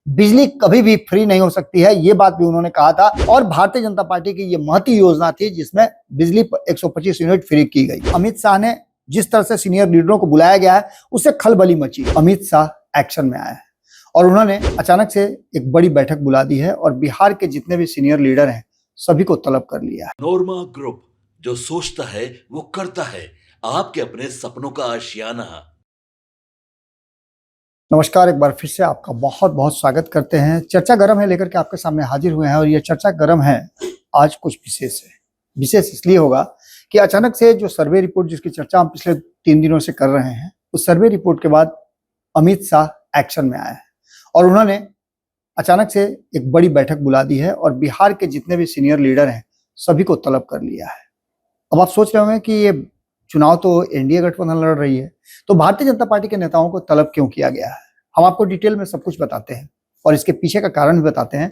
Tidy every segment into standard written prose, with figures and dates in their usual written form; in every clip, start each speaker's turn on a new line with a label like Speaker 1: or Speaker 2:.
Speaker 1: बिजली कभी भी फ्री नहीं हो सकती है, ये बात भी उन्होंने कहा था। और भारतीय जनता पार्टी की ये महती योजना थी जिसमें बिजली 125 यूनिट फ्री की गई। अमित शाह ने जिस तरह से सीनियर लीडरों को बुलाया गया है उससे खलबली मची। अमित शाह एक्शन में आया है और उन्होंने अचानक से एक बड़ी बैठक बुला दी है और बिहार के जितने भी सीनियर लीडर हैं सभी को तलब कर लिया है।
Speaker 2: नोरमा ग्रुप, जो सोचता है वो करता है, आपके अपने सपनों का आशियाना।
Speaker 1: नमस्कार, एक बार फिर से आपका बहुत बहुत स्वागत करते हैं। चर्चा गरम है लेकर के आपके सामने हाजिर हुए हैं और ये चर्चा गरम है आज कुछ विशेष है। विशेष इसलिए होगा कि अचानक से जो सर्वे रिपोर्ट जिसकी चर्चा हम पिछले 3 दिनों से कर रहे हैं, उस सर्वे रिपोर्ट के बाद अमित शाह एक्शन में आया है और उन्होंने अचानक से एक बड़ी बैठक बुला दी है और बिहार के जितने भी सीनियर लीडर हैं सभी को तलब कर लिया है। अब आप सोच रहे होंगे कि ये चुनाव तो एनडीए गठबंधन लड़ रही है, तो भारतीय जनता पार्टी के नेताओं को तलब क्यों किया गया है? हम आपको डिटेल में सब कुछ बताते हैं और इसके पीछे का कारण भी बताते हैं।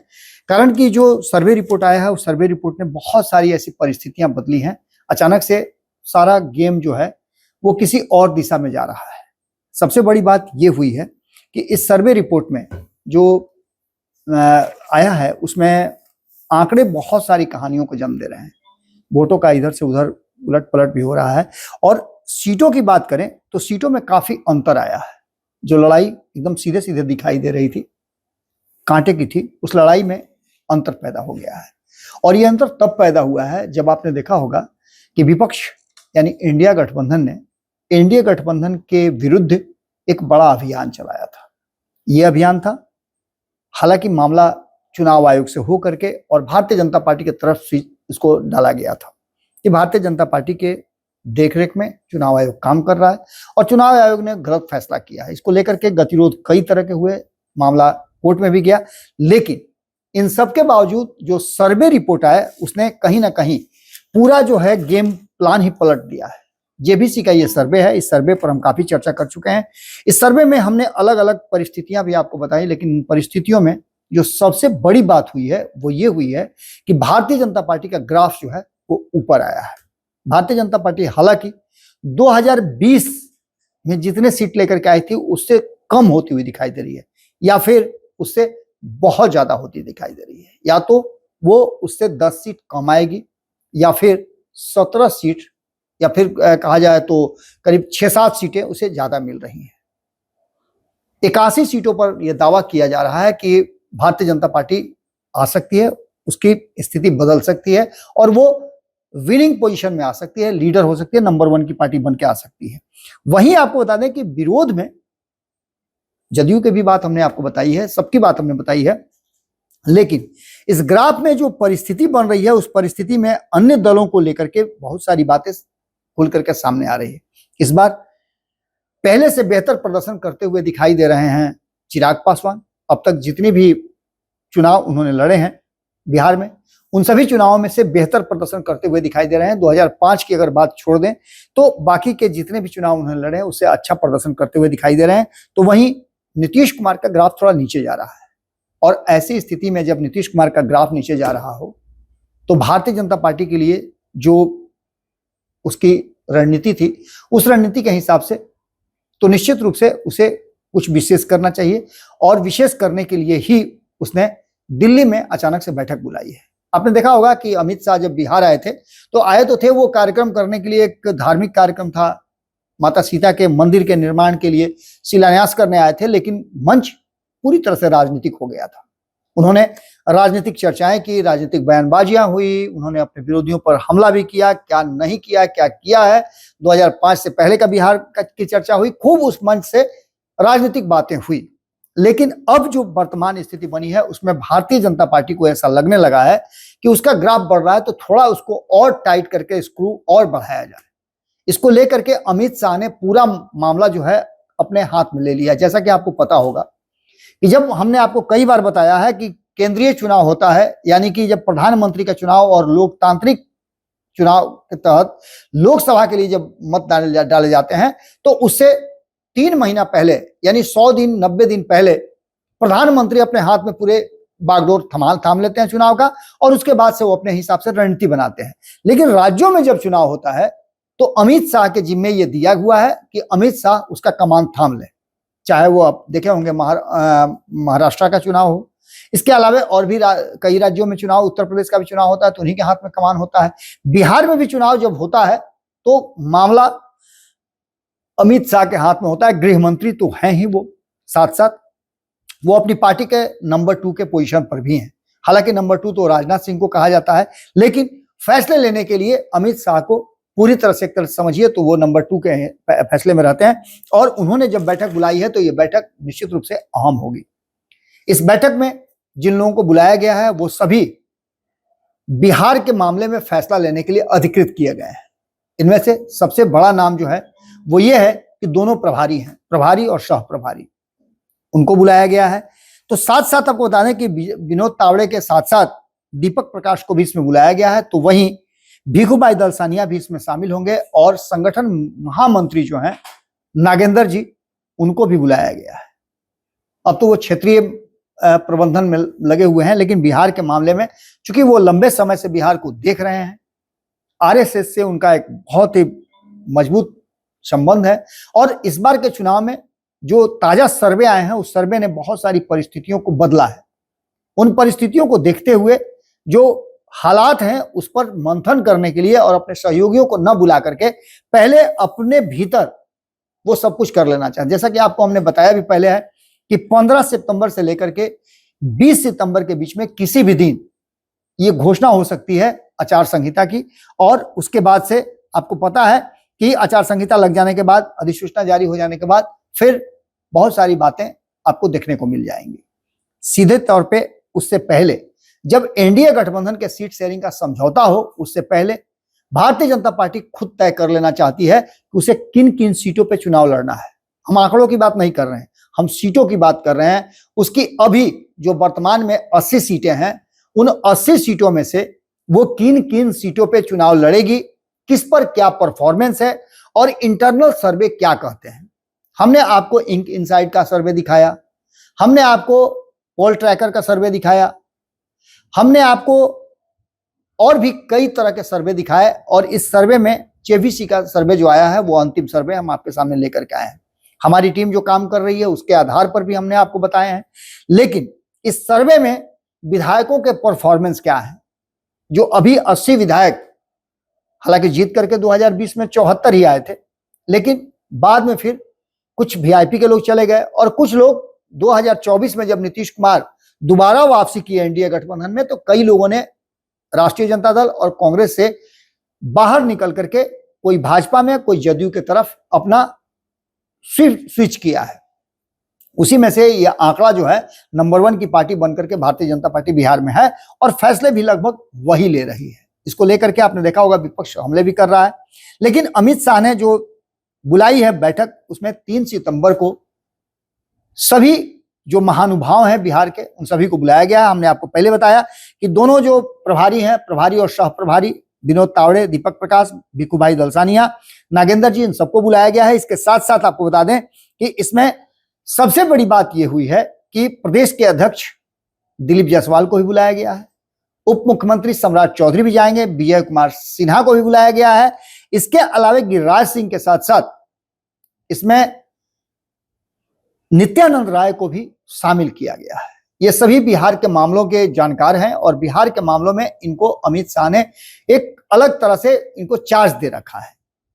Speaker 1: कारण कि जो सर्वे रिपोर्ट आया है उस सर्वे रिपोर्ट ने बहुत सारी ऐसी परिस्थितियां बदली हैं। अचानक से सारा गेम जो है वो किसी और दिशा में जा रहा है। सबसे बड़ी बात ये हुई है कि इस सर्वे रिपोर्ट में जो आया है उसमें आंकड़े बहुत सारी कहानियों को जन्म दे रहे हैं। वोटों का इधर से उधर उलट पलट भी हो रहा है और सीटों की बात करें तो सीटों में काफी अंतर आया है। जो लड़ाई एकदम सीधे सीधे दिखाई दे रही थी, कांटे की थी, उस लड़ाई में अंतर पैदा हो गया है। और ये अंतर तब पैदा हुआ है जब आपने देखा होगा कि विपक्ष यानी इंडिया गठबंधन ने एनडीए गठबंधन के विरुद्ध एक बड़ा अभियान चलाया था। ये अभियान था, हालांकि मामला चुनाव आयोग से हो करके और भारतीय जनता पार्टी की तरफ से इसको डाला गया था कि भारतीय जनता पार्टी के देखरेख में चुनाव आयोग काम कर रहा है और चुनाव आयोग ने गलत फैसला किया है। इसको लेकर के गतिरोध कई तरह के हुए, मामला कोर्ट में भी गया, लेकिन इन सब के बावजूद जो सर्वे रिपोर्ट आया उसने कहीं ना कहीं पूरा जो है गेम प्लान ही पलट दिया है। जेबीसी का ये सर्वे है, इस सर्वे पर हम काफी चर्चा कर चुके हैं। इस सर्वे में हमने अलग अलग परिस्थितियां भी आपको बताई, लेकिन इन परिस्थितियों में जो सबसे बड़ी बात हुई है वो ये हुई है कि भारतीय जनता पार्टी का ग्राफ जो है वो ऊपर आया है। भारतीय जनता पार्टी हालांकि 2020 में जितने सीट लेकर के आई थी उससे कम होती हुई दिखाई दे रही है या फिर उससे बहुत ज्यादा होती दिखाई दे रही है। या तो वो उससे 10 सीट कम आएगी या फिर 17 सीट या फिर कहा जाए तो करीब 6-7 सीटें उसे ज्यादा मिल रही हैं। 81 सीटों पर यह दावा किया जा रहा है कि भारतीय जनता पार्टी आ सकती है, उसकी स्थिति बदल सकती है और वो विनिंग पोजीशन में आ सकती है, लीडर हो सकती है, नंबर 1 की पार्टी बन के आ सकती है। वहीं आपको बता दें कि विरोध में जदयू की भी बात हमने आपको बताई है, सबकी बात हमने बताई है, लेकिन इस ग्राफ में जो परिस्थिति बन रही है उस परिस्थिति में अन्य दलों को लेकर के बहुत सारी बातें खुल करके सामने आ रही है। इस बार पहले से बेहतर प्रदर्शन करते हुए दिखाई दे रहे हैं चिराग पासवान। अब तक जितनी भी चुनाव उन्होंने लड़े हैं बिहार में, उन सभी चुनावों में से बेहतर प्रदर्शन करते हुए दिखाई दे रहे हैं। 2005 की अगर बात छोड़ दें तो बाकी के जितने भी चुनाव उन्होंने लड़े हैं उससे अच्छा प्रदर्शन करते हुए दिखाई दे रहे हैं। तो वहीं नीतीश कुमार का ग्राफ थोड़ा नीचे जा रहा है और ऐसी स्थिति में जब नीतीश कुमार का ग्राफ नीचे जा रहा हो तो भारतीय जनता पार्टी के लिए जो उसकी रणनीति थी उस रणनीति के हिसाब से तो निश्चित रूप से उसे कुछ विशेष करना चाहिए और विशेष करने के लिए ही उसने दिल्ली में अचानक से बैठक बुलाई है। आपने देखा होगा कि अमित शाह जब बिहार आए तो थे वो कार्यक्रम करने के लिए, एक धार्मिक कार्यक्रम था, माता सीता के मंदिर के निर्माण के लिए शिलान्यास करने आए थे, लेकिन मंच पूरी तरह से राजनीतिक हो गया था। उन्होंने राजनीतिक चर्चाएं की, राजनीतिक बयानबाजियां हुई, उन्होंने अपने विरोधियों पर हमला भी किया, क्या नहीं किया, क्या किया है। 2005 से पहले का बिहार की चर्चा हुई, खूब उस मंच से राजनीतिक बातें हुई। लेकिन अब जो वर्तमान स्थिति बनी है उसमें भारतीय जनता पार्टी को ऐसा लगने लगा है कि उसका ग्राफ बढ़ रहा है तो थोड़ा उसको और टाइट करके स्क्रू और बढ़ाया जाए। इसको लेकर के अमित शाह ने पूरा मामला जो है अपने हाथ में ले लिया। जैसा कि आपको पता होगा कि जब हमने आपको कई बार बताया है कि केंद्रीय चुनाव होता है, यानी कि जब प्रधानमंत्री का चुनाव और लोकतांत्रिक चुनाव के तहत लोकसभा के लिए जब मत डाले जाते हैं तो उससे 3 महीना पहले यानी 100 दिन 90 दिन पहले प्रधानमंत्री अपने हाथ में पूरे बागडोर थाम लेते हैं चुनाव का और उसके बाद से वो अपने हिसाब से रणनीति बनाते हैं। लेकिन राज्यों में जब चुनाव होता है तो अमित शाह के जिम्मे ये दिया हुआ है कि अमित शाह उसका कमान थाम ले। चाहे वो आप देखे होंगे महाराष्ट्र का चुनाव हो, इसके अलावा और भी कई राज्यों में चुनाव, उत्तर प्रदेश का भी चुनाव होता है तो उन्हीं के हाथ में कमान होता है। बिहार में भी चुनाव जब होता है तो मामला अमित शाह के हाथ में होता है। गृह मंत्री तो हैं ही वो, साथ साथ वो अपनी पार्टी के नंबर 2 के पोजीशन पर भी हैं। हालांकि नंबर 2 तो राजनाथ सिंह को कहा जाता है, लेकिन फैसले लेने के लिए अमित शाह को पूरी तरह से एक तरह से समझिए तो वो नंबर 2 के फैसले में रहते हैं। और उन्होंने जब बैठक बुलाई है तो ये बैठक निश्चित रूप से अहम होगी। इस बैठक में जिन लोगों को बुलाया गया है वो सभी बिहार के मामले में फैसला लेने के लिए अधिकृत किए गए हैं। इनमें से सबसे बड़ा नाम जो है वो ये है कि दोनों प्रभारी हैं, प्रभारी और सह प्रभारी, उनको बुलाया गया है। तो साथ साथ आपको बता दें कि विनोद तावड़े के साथ साथ दीपक प्रकाश को भी इसमें बुलाया गया है। तो वहीं भिखुभाई दलसानिया भी इसमें शामिल होंगे और संगठन महामंत्री जो हैं नागेंद्र जी, उनको भी बुलाया गया है। अब तो वो क्षेत्रीय प्रबंधन में लगे हुए हैं, लेकिन बिहार के मामले में चूंकि वो लंबे समय से बिहार को देख रहे हैं, आरएसएस से उनका एक बहुत ही मजबूत संबंध है। और इस बार के चुनाव में जो ताजा सर्वे आए हैं उस सर्वे ने बहुत सारी परिस्थितियों को बदला है। उन परिस्थितियों को देखते हुए जो हालात हैं उस पर मंथन करने के लिए और अपने सहयोगियों को न बुला करके पहले अपने भीतर वो सब कुछ कर लेना चाहिए। जैसा कि आपको हमने बताया भी पहले है कि 15 सितंबर से लेकर के 20 सितंबर के बीच में किसी भी दिन ये घोषणा हो सकती है आचार संहिता की। और उसके बाद से आपको पता है कि आचार संहिता लग जाने के बाद, अधिसूचना जारी हो जाने के बाद फिर बहुत सारी बातें आपको देखने को मिल जाएंगी। सीधे तौर पे उससे पहले जब एनडीए गठबंधन के सीट शेयरिंग का समझौता हो, उससे पहले भारतीय जनता पार्टी खुद तय कर लेना चाहती है कि उसे किन किन सीटों पे चुनाव लड़ना है। हम आंकड़ों की बात नहीं कर रहे हैं, हम सीटों की बात कर रहे हैं। उसकी अभी जो वर्तमान में 80 सीटें हैं, उन 80 सीटों में से वो किन किन सीटों पे चुनाव लड़ेगी, किस पर क्या परफॉर्मेंस है और इंटरनल सर्वे क्या कहते हैं। हमने आपको इंक इनसाइड का सर्वे दिखाया, हमने आपको पोल ट्रैकर का सर्वे दिखाया, हमने आपको और भी कई तरह के सर्वे दिखाए। और इस सर्वे में जेवीसी का सर्वे जो आया है वो अंतिम सर्वे हम आपके सामने लेकर के आए हैं। हमारी टीम जो काम कर रही है उसके आधार पर भी हमने आपको बताए हैं। लेकिन इस सर्वे में विधायकों के परफॉर्मेंस क्या है। जो अभी 80 विधायक, हालांकि जीत करके 2020 में 74 ही आए थे, लेकिन बाद में फिर कुछ वीआईपी के लोग चले गए और कुछ लोग 2024 में जब नीतीश कुमार दोबारा वापसी की एनडीए गठबंधन में, तो कई लोगों ने राष्ट्रीय जनता दल और कांग्रेस से बाहर निकल करके कोई भाजपा में, कोई जदयू की तरफ अपना स्विच किया है। उसी में से यह आंकड़ा जो है नंबर 1 की पार्टी बनकर के भारतीय जनता पार्टी बिहार में है और फैसले भी लगभग वही ले रही है। इसको लेकर के आपने देखा होगा विपक्ष हमले भी कर रहा है। लेकिन अमित शाह ने जो बुलाई है बैठक, उसमें 3 सितंबर को सभी जो महानुभाव हैं बिहार के, उन सभी को बुलाया गया है। हमने आपको पहले बताया कि दोनों जो प्रभारी हैं, प्रभारी और सह प्रभारी, विनोद तावड़े, दीपक प्रकाश, भिखुभाई दलसानिया, नागेंद्र जी, इन सबको बुलाया गया है। इसके साथ साथ आपको बता दें कि इसमें सबसे बड़ी बात यह हुई है कि प्रदेश के अध्यक्ष दिलीप जायसवाल को भी बुलाया गया है, उप मुख्यमंत्री सम्राट चौधरी भी जाएंगे, विजय कुमार सिन्हा को भी बुलाया गया है। इसके अलावा गिरिराज सिंह के साथ साथ इसमें नित्यानंद राय को भी शामिल किया गया है। ये सभी बिहार के मामलों के जानकार हैं और बिहार के मामलों में इनको अमित शाह ने एक अलग तरह से इनको चार्ज दे रखा है।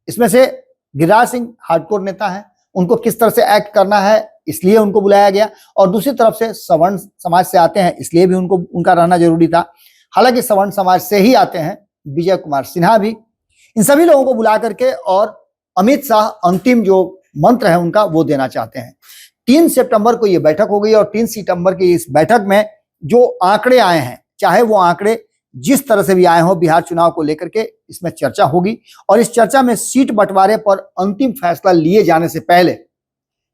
Speaker 1: इसमें से गिरिराज सिंह हार्डकोर नेता हैं, उनको किस तरह से एक्ट करना है इसलिए उनको बुलाया गया, और दूसरी तरफ से सवर्ण समाज से आते हैं इसलिए भी उनका रहना जरूरी था। हालांकि सवर्ण समाज से ही आते हैं विजय कुमार सिन्हा भी। इन सभी लोगों को बुला करके और अमित शाह अंतिम जो मंत्र है उनका वो देना चाहते हैं। 3 सितंबर को ये बैठक हो गई और 3 सितंबर की इस बैठक में जो आंकड़े आए हैं, चाहे वो आंकड़े जिस तरह से भी आए हों, बिहार चुनाव को लेकर के इसमें चर्चा होगी। और इस चर्चा में सीट बंटवारे पर अंतिम फैसला लिए जाने से पहले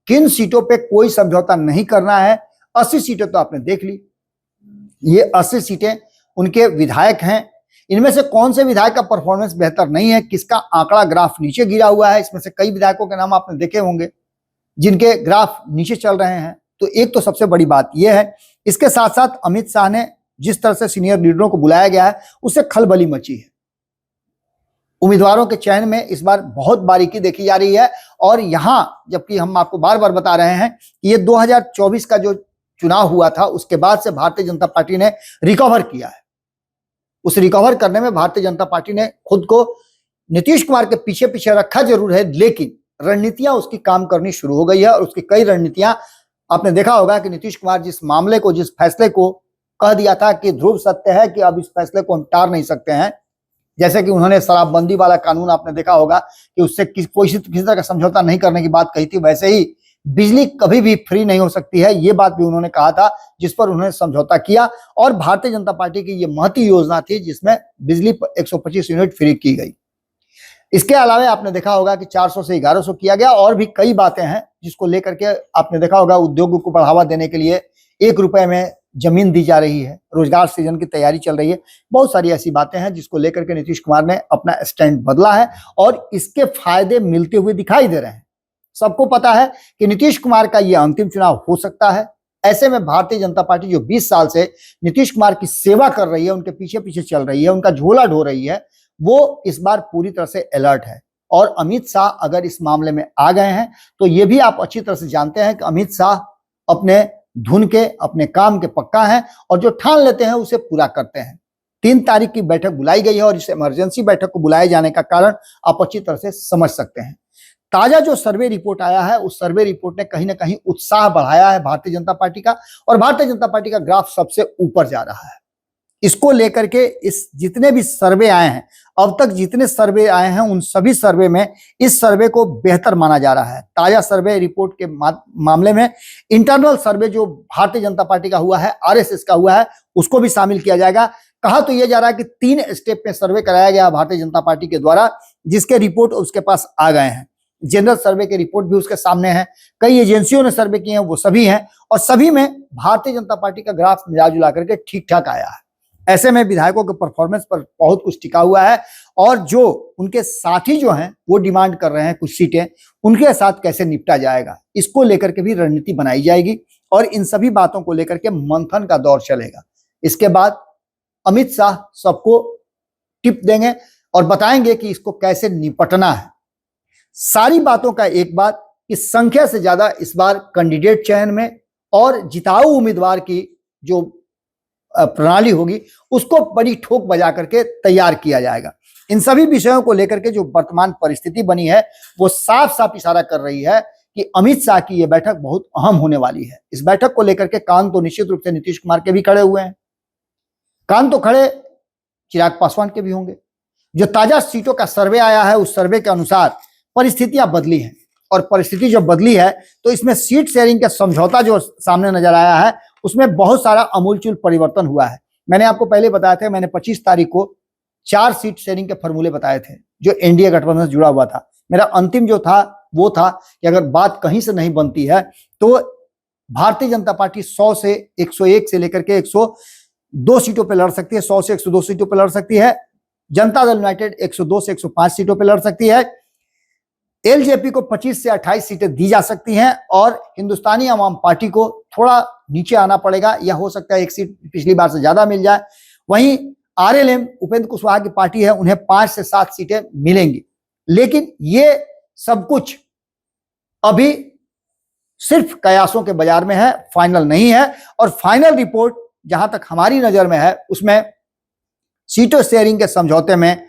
Speaker 1: किन सीटों पे कोई समझौता नहीं करना है। 80 सीटें तो आपने देख ली, ये 80 सीटें उनके विधायक हैं। इनमें से कौन से विधायक का परफॉर्मेंस बेहतर नहीं है, किसका आंकड़ा ग्राफ नीचे गिरा हुआ है, इसमें से कई विधायकों के नाम आपने देखे होंगे जिनके ग्राफ नीचे चल रहे हैं। तो एक तो सबसे बड़ी बात यह है। इसके साथ साथ अमित शाह ने जिस तरह से सीनियर लीडरों को बुलाया गया है उससे खलबली मची है। उम्मीदवारों के चयन में इस बार बहुत बारीकी देखी जा रही है। और यहां जबकि हम आपको बार बार बता रहे हैं कि ये 2024 का जो चुनाव हुआ था उसके बाद से भारतीय जनता पार्टी ने रिकवर किया है। उस रिकवर करने में भारतीय जनता पार्टी ने खुद को नीतीश कुमार के पीछे पीछे रखा जरूर है, लेकिन रणनीतियां उसकी काम करनी शुरू हो गई है। और उसकी कई रणनीतियां आपने देखा होगा कि नीतीश कुमार जिस मामले को, जिस फैसले को कह दिया था कि ध्रुव सत्य है कि अब इस फैसले को हम टार नहीं सकते हैं, जैसे कि उन्होंने शराबबंदी वाला कानून आपने देखा होगा कि उससे किसी तरह का समझौता नहीं करने की बात कही थी, वैसे ही बिजली कभी भी फ्री नहीं हो सकती है, ये बात भी उन्होंने कहा था, जिस पर उन्होंने समझौता किया। और भारतीय जनता पार्टी की ये महती योजना थी जिसमें बिजली 125 यूनिट फ्री की गई। इसके अलावा आपने देखा होगा कि 400 से 1100 किया गया। और भी कई बातें हैं जिसको लेकर के आपने देखा होगा, उद्योगों को बढ़ावा देने के लिए 1 रुपए में जमीन दी जा रही है, रोजगार सृजन की तैयारी चल रही है। बहुत सारी ऐसी बातें हैं जिसको लेकर के नीतीश कुमार ने अपना स्टैंड बदला है और इसके फायदे मिलते हुए दिखाई दे रहे हैं। सबको पता है कि नीतीश कुमार का यह अंतिम चुनाव हो सकता है। ऐसे में भारतीय जनता पार्टी जो 20 साल से नीतीश कुमार की सेवा कर रही है, उनके पीछे पीछे चल रही है, उनका झोला ढो रही है, वो इस बार पूरी तरह से अलर्ट है। और अमित शाह अगर इस मामले में आ गए हैं तो ये भी आप अच्छी तरह से जानते हैं कि अमित शाह अपने धुन के, अपने काम के पक्का हैं और जो ठान लेते हैं उसे पूरा करते हैं। 3 तारीख की बैठक बुलाई गई है और इस इमरजेंसी बैठक को बुलाए जाने का कारण आप अच्छी तरह से समझ सकते हैं। ताजा जो सर्वे रिपोर्ट आया है उस सर्वे रिपोर्ट ने कहीं ना कहीं उत्साह बढ़ाया है भारतीय जनता पार्टी का, और भारतीय जनता पार्टी का ग्राफ सबसे ऊपर जा रहा है। इसको लेकर के इस जितने भी सर्वे आए हैं, अब तक जितने सर्वे आए हैं उन सभी सर्वे में इस सर्वे को बेहतर माना जा रहा है। ताजा सर्वे रिपोर्ट के मामले में इंटरनल सर्वे जो भारतीय जनता पार्टी का हुआ है, आरएसएस का हुआ है, उसको भी शामिल किया जाएगा। कहा तो यह जा रहा है कि 3 स्टेप में सर्वे कराया गया भारतीय जनता पार्टी के द्वारा, जिसके रिपोर्ट उसके पास आ गए हैं। जनरल सर्वे के रिपोर्ट भी उसके सामने है, कई एजेंसियों ने सर्वे किए हैं, वो सभी हैं, और सभी में भारतीय जनता पार्टी का ग्राफ मिला जुला करके ठीक ठाक आया है। ऐसे में विधायकों के परफॉर्मेंस पर बहुत कुछ टिका हुआ है, और जो उनके साथी जो हैं वो डिमांड कर रहे हैं कुछ सीटें, उनके साथ कैसे निपटा जाएगा, इसको लेकर के भी रणनीति बनाई जाएगी और इन सभी बातों को लेकर के मंथन का दौर चलेगा। इसके बाद अमित शाह सबको टिप देंगे और बताएंगे कि इसको कैसे निपटना है। सारी बातों का एक बात कि संख्या से ज्यादा इस बार कैंडिडेट चयन में और जिताऊ उम्मीदवार की जो प्रणाली होगी उसको बड़ी ठोक बजा करके तैयार किया जाएगा। इन सभी विषयों को लेकर के जो वर्तमान परिस्थिति बनी है वो साफ साफ इशारा कर रही है कि अमित शाह की यह बैठक बहुत अहम होने वाली है। इस बैठक को लेकर के कान तो निश्चित रूप से नीतीश कुमार के भी खड़े हुए हैं, कान तो खड़े चिराग पासवान के भी होंगे। जो ताजा सीटों का सर्वे आया है उस सर्वे के अनुसार परिस्थितियां बदली हैं, और परिस्थिति जो बदली है तो इसमें सीट शेयरिंग का समझौता जो सामने नजर आया है उसमें बहुत सारा अमूलचूल परिवर्तन हुआ है। मैंने आपको पहले बताया था, मैंने 25 तारीख को 4 सीट शेयरिंग के फॉर्मूले बताए थे जो एनडीए गठबंधन से जुड़ा हुआ था। मेरा अंतिम जो था वो था कि अगर बात कहीं से नहीं बनती है तो भारतीय जनता पार्टी 100 से 101 से लेकर के 102 सीटों पर लड़ सकती है, 100 से 102 सीटों पर लड़ सकती है। जनता दल यूनाइटेड 102 से 105 सीटों पर लड़ सकती है। एलजेपी को 25 से 28 सीटें दी जा सकती हैं, और हिंदुस्तानी अवाम पार्टी को थोड़ा नीचे आना पड़ेगा, या हो सकता है 1 सीट पिछली बार से ज्यादा मिल जाए। वहीं आरएलएम उपेंद्र कुशवाहा की पार्टी है, उन्हें 5 से 7 सीटें मिलेंगी। लेकिन ये सब कुछ अभी सिर्फ कयासों के बाजार में है, फाइनल नहीं है। और फाइनल रिपोर्ट जहां तक हमारी नजर में है उसमें सीटों शेयरिंग के समझौते में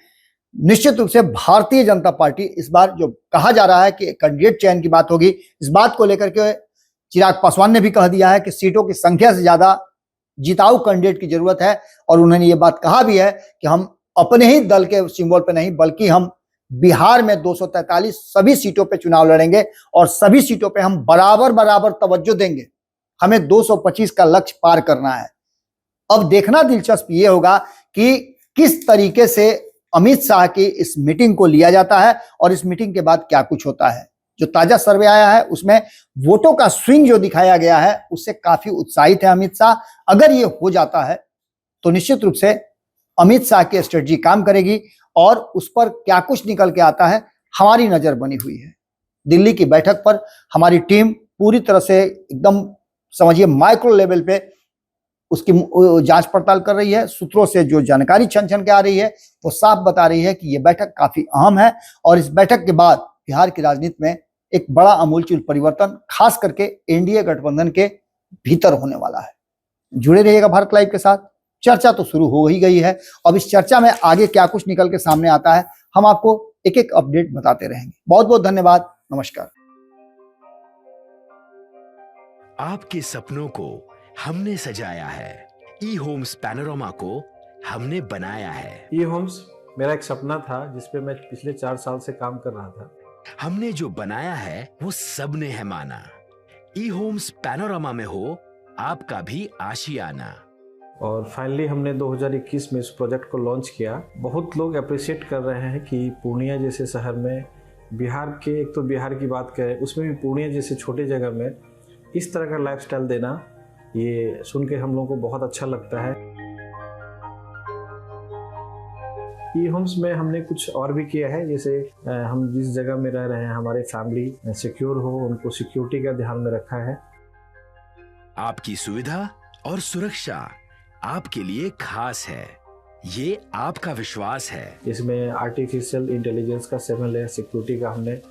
Speaker 1: निश्चित रूप से भारतीय जनता पार्टी इस बार जो कहा जा रहा है कि कैंडिडेट चयन की बात होगी, इस बात को लेकर के चिराग पासवान ने भी कह दिया है कि सीटों की संख्या से ज्यादा जिताऊ कैंडिडेट की जरूरत है। और उन्होंने ये बात कहा भी है कि हम अपने ही दल के सिंबल पे नहीं बल्कि हम बिहार में 243 सभी सीटों पे चुनाव लड़ेंगे और सभी सीटों पे हम बराबर बराबर तवज्जो देंगे। हमें 225 का लक्ष्य पार करना है। अब देखना दिलचस्प ये होगा कि किस तरीके से अमित शाह की इस मीटिंग को लिया जाता है और इस मीटिंग के बाद क्या कुछ होता है। जो ताजा सर्वे आया है उसमें वोटों का स्विंग जो दिखाया गया है उससे काफी उत्साहित है अमित शाह। अगर ये हो जाता है तो निश्चित रूप से अमित शाह की स्ट्रेटजी काम करेगी और उस पर क्या कुछ निकल के आता है हमारी नजर बनी हुई है। दिल्ली की बैठक पर हमारी टीम पूरी तरह से एकदम समझिए माइक्रो लेवल पे उसकी जांच पड़ताल कर रही है। सूत्रों से जो जानकारी छन छन के आ रही है वो साफ बता रही है कि ये बैठक काफी अहम है और इस बैठक के बाद बिहार की राजनीति में एक बड़ा आमूलचूल परिवर्तन खास करके एनडीए गठबंधन के भीतर होने वाला है। जुड़े रहिएगा भारत लाइव के साथ। चर्चा तो शुरू हो ही गई है। अब इस चर्चा में आगे क्या कुछ निकल के सामने आता है हम आपको एक एक अपडेट बताते रहेंगे। बहुत बहुत धन्यवाद। नमस्कार।
Speaker 3: आपके सपनों को हमने सजाया है, ई होम्स पैनोरामा को हमने बनाया है।
Speaker 4: ई होम्स मेरा एक सपना था जिस पे मैं पिछले 4 साल से काम कर रहा था।
Speaker 3: हमने जो बनाया है वो सबने है माना। ई होम्स पैनोरामा में हो आपका भी आशियाना।
Speaker 4: और फाइनली हमने 2021 में इस प्रोजेक्ट को लॉन्च किया। बहुत लोग अप्रिशिएट कर रहे हैं कि पूर्णिया जैसे शहर में, बिहार के, एक तो बिहार की बात करें उसमें भी पूर्णिया जैसे छोटे जगह में इस तरह का लाइफस्टाइल देना, ये सुन के हम लोगों को बहुत अच्छा लगता है। ई होम्स में हमने कुछ और भी किया है, जैसे हम जिस जगह में रह रहे हैं हमारे फैमिली सिक्योर हो, उनको सिक्योरिटी का ध्यान में रखा है।
Speaker 3: आपकी सुविधा और सुरक्षा आपके लिए खास है, ये आपका विश्वास है।
Speaker 4: इसमें आर्टिफिशियल इंटेलिजेंस का 7 लेयर सिक्योरिटी का हमने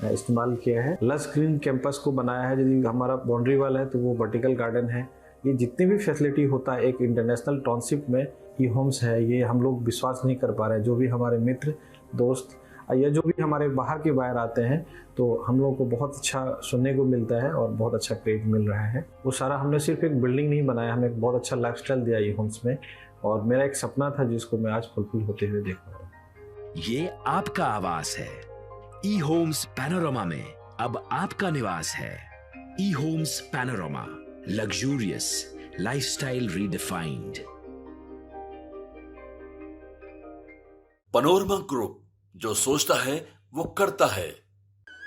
Speaker 4: इस्तेमाल किया है। लस ग्रीन कैंपस को बनाया है। यदि हमारा बाउंड्री वाल है तो वो वर्टिकल गार्डन है। ये जितनी भी फैसिलिटी होता है एक इंटरनेशनल टाउनशिप में ई होम्स है, ये हम लोग विश्वास नहीं कर पा रहे हैं। जो भी हमारे मित्र दोस्त या जो भी हमारे बाहर के बाहर आते हैं तो हम लोगों को बहुत अच्छा सुनने को मिलता है और बहुत अच्छा क्रेडिट मिल रहा है। वो सारा हमने सिर्फ एक बिल्डिंग नहीं बनाया, हमें एक बहुत अच्छा लाइफस्टाइल दिया ई होम्स में, और मेरा एक सपना था जिसको मैं आज फुलफिल होते हुए देख रहा हूँ।
Speaker 3: ये आपका आवास है। ई होम्स पैनोरामा में अब आपका निवास है। E Homes Panorama, luxurious lifestyle redefined.
Speaker 2: Panorama group, जो सोचता है वो करता है।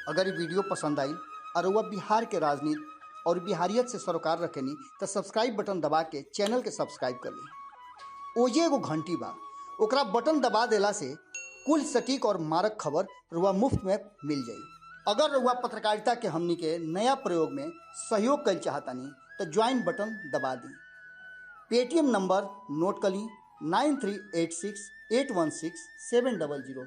Speaker 1: अगर ये वीडियो पसंद आई और वह बिहार के राजनीति और बिहारियत से सरोकार रखेनी तो सब्सक्राइब बटन दबा के चैनल के सब्सक्राइब कर ली। ओजे एगो घंटी बा, ओकरा बटन दबा देला से कुल सटीक और मारक खबर रुआ मुफ्त में मिल जाई। अगर रुआ पत्रकारिता के हमनी के नया प्रयोग में सहयोग कर चाहतानी तो ज्वाइन बटन दबा दी। पेटीएम नंबर नोट कर ली 9386816700।